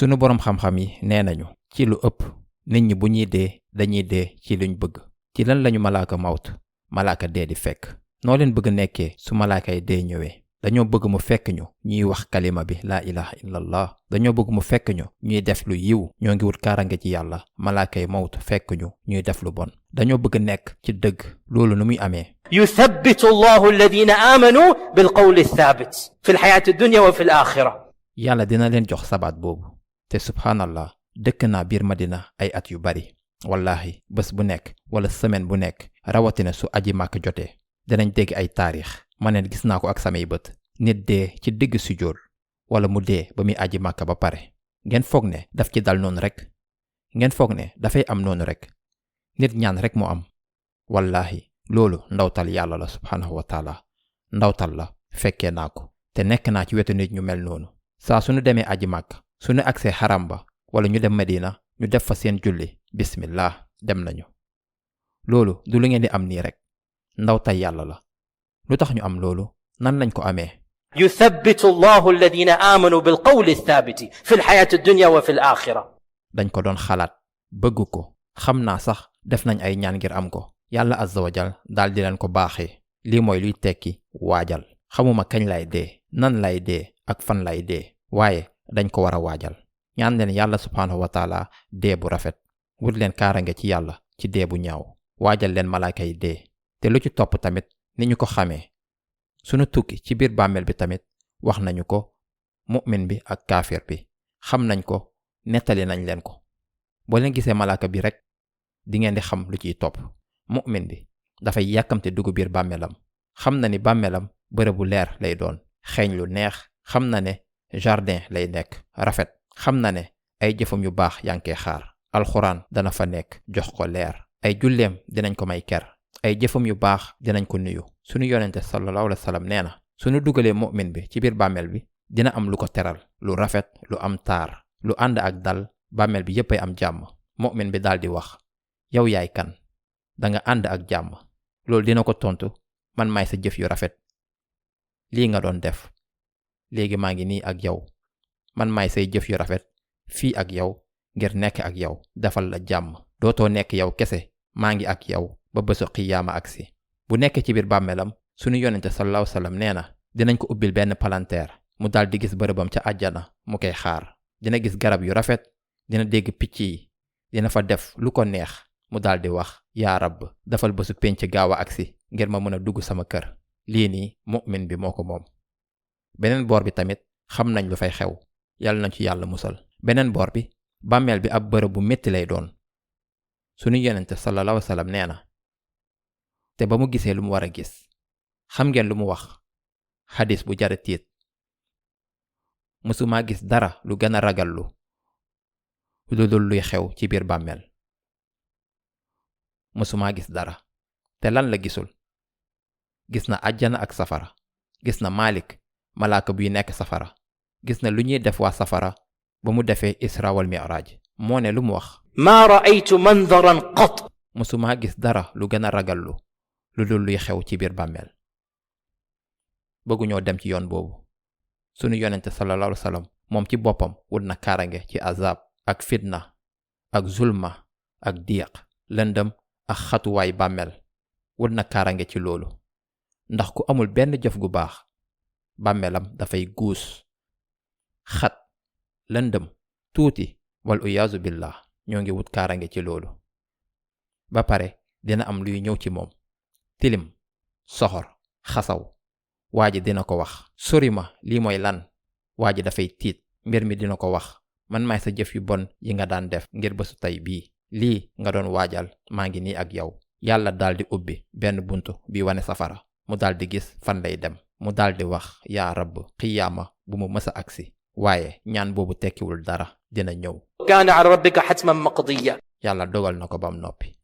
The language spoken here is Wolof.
sunu boroom xam-xam yi nee nañu ci lu ëpp nit ñi bu ñuy dee dañuy dee ci luñ bëgg. ci lan lañu malaaka mawt malaaka dee di fekk. noo leen bëgg nekkee su malaaka yi dee ñëwee. dañoo bëgg mu fekk ñu ñuy wax kalima bi laa ilaha illallah. dañoo bëgg mu fekk ñu ñuy def lu yiw ñoo ngi wut kaarange ci yàlla malaaka yi mawt fekk ñu ñuy def lu bon. dañoo bëgg nekk ci dëgg. loolu nu muy amee. يثبت الله الذين آمنوا بالقول الثابت في الحياة الدنيا وفي الآخرة. yàlla dina leen jox sabaat boobu. te subhanallah dëkk naa biir Madina ay at yu bari. wallahi bés bu nekk wala semaine bu nekk rawatina su aji màkk jotee danañ dégg ay taarix ma ne gis naa ko ak samay bët. nit dee ci digg sujjóot wala mu dee ba muy aji màkk ba pare. ngeen foog ne daf ci dal noonu rek. ngeen foog ne dafay am noonu rek. nit ñaan rek mu am. wallahi loolu ndawtal yàlla la subhanahu wa taala. ndawtal la fekkee naa ko. te nekk naa ci wetu nit ñu mel noonu. saa suñu demee aji màkk suñu agsee xaram ba wala ñu dem Medina ñu def fa seen julli bismillah dem nañu. loolu du lu ngeen di am nii rek. ndawtal yàlla la. lu tax ñu am loolu nan lañ ko amee. يثبت الله الذين آمنوا بالقول الثابت في الحياة الدنيا وفي الآخرة. dañ ko doon xalaat bëgg ko xam naa sax def nañ ay ñaan ngir am ko. yàlla azza wa jal daal di leen ko baaxee. lii mooy luy tekki waajal. xamuma kañ lay dee nan lay dee ak fan lay dee waaye dañ ko war a waajal. ñaan leen yàlla subhaanahu wa taala dee bu rafet. wut leen kaarange ci yàlla ci dee bu ñaaw. waajal leen malaaka yi dee. te lu ci topp tamit ni ñu ko xamee. sunu tukki ci biir bàmmeel bi tamit wax nañu ko mu'min bi ak kaafir bi xam nañ ko nettali nañ leen ko. boo leen gisee malaaka bi rek di ngeen di xam lu ciy topp. mu'min bi dafay yàkkamte dugg biir bàmmeelam. xam na ni bàmmeelam bërëb bu leer lay doon. xeeñ lu neex. xam na ne jardin lay nekk rafet. xam na ne ay jëfam yu baax yaa ngi koy xaar. alxuraan dana fa nekk jox ko leer. ay julleem dinañ ko may ker. ay jëfam yu baax dinañ ko nuyu. sunu yonente sallallahu alayhi wa sallam nee na sunu dugalee mu'min bi ci biir bàmmeel bi dina am lu ko teral lu rafet lu am taar lu ànd ak dal. bàmmeel bi yépp ay am jàmm. mu'min bi daal di wax yow yaay kan danga ànd ak jàmm. loolu dina ko tontu man maay sa jëf yu rafet. lii nga doon def léegi maa ngi nii ak yow. man maay say jëf yu rafet fii ak yow ngir nekk ak yow defal la jàmm. dootoo nekk yow kese maa ngi ak yow ba bésu qiyaama agsi. bu nekk ci biir bàmmeelam sunu yonente sallallahu alayhi wa sallam nee na dinañ ko ubbil benn palanteer mu daal di gis bërëbam ca àjjana mu koy xaar. dina gis garab yu rafet. dina dégg picc yi. dina fa def lu ko neex. mu daal di wax yaa rabb dafal bésu pénc gaaw a agsi ngir ma mën a dugg sama kër. lii nii mu'min bi moo ko moom. beneen boor bi tamit xam nañ lu fay xew. yàlla nañ ci yàlla musal. beneen boor bi bàmmeel bi ab bërëb bu metti lay doon. sunu yonente sallallahu alayhi wa sallam nee na te ba mu gisee lu mu war a gis xam ngeen lu mu wax. xadis bu jara tiit. mësumaa gis dara lu gën a ragallu lu dul luy xew ci biir bàmmeel. mësumaa gis dara. te lan la gisul. gis na àjjana ak safara. gis na Malik malaaka buy nekk safara. gis na lu ñuy def waa safara ba mu defee isra wal mi'raj. moo ne lu mu wax. ما رأيت منظرا قط. mësumaa gis dara lu gën a ragallu lu dul luy xew ci biir bàmmeel. bëgguñoo dem ci yoon boobu. sunu yonente sallallahu alayhi wa sallam moom ci boppam wut na kaarange ci azab ak fitna ak zulma ak diiq lëndëm ak xatuwaay bàmmeel. wut na kaarange ci loolu ndax ku amul benn jëf gu baax bàmmeelam dafay guus xat lëndëm tuuti wal uyaazu billah. ñoo ngi wut kaarange ci loolu. ba pare dina am luy ñëw ci moom. tilim soxor xasaw. waa ji dina ko wax sori ma lii mooy lan. waa ji dafay tiit. mbir mi dina ko wax man maay sa jëf yu bon yi nga daan def ngir bésu tey bii. lii nga doon waajal maa ngi nii ak yow. yàlla daal di ubbi benn buntu bi wane safara. mu daal di gis fan lay dem. mu daal di wax yaa rabb qiyaama bu mu mësa agsi. waaye ñaan boobu tekkiwul dara dina ñëw. كان على ربك حتما مقضيا. yàlla dogal na ko bam noppi.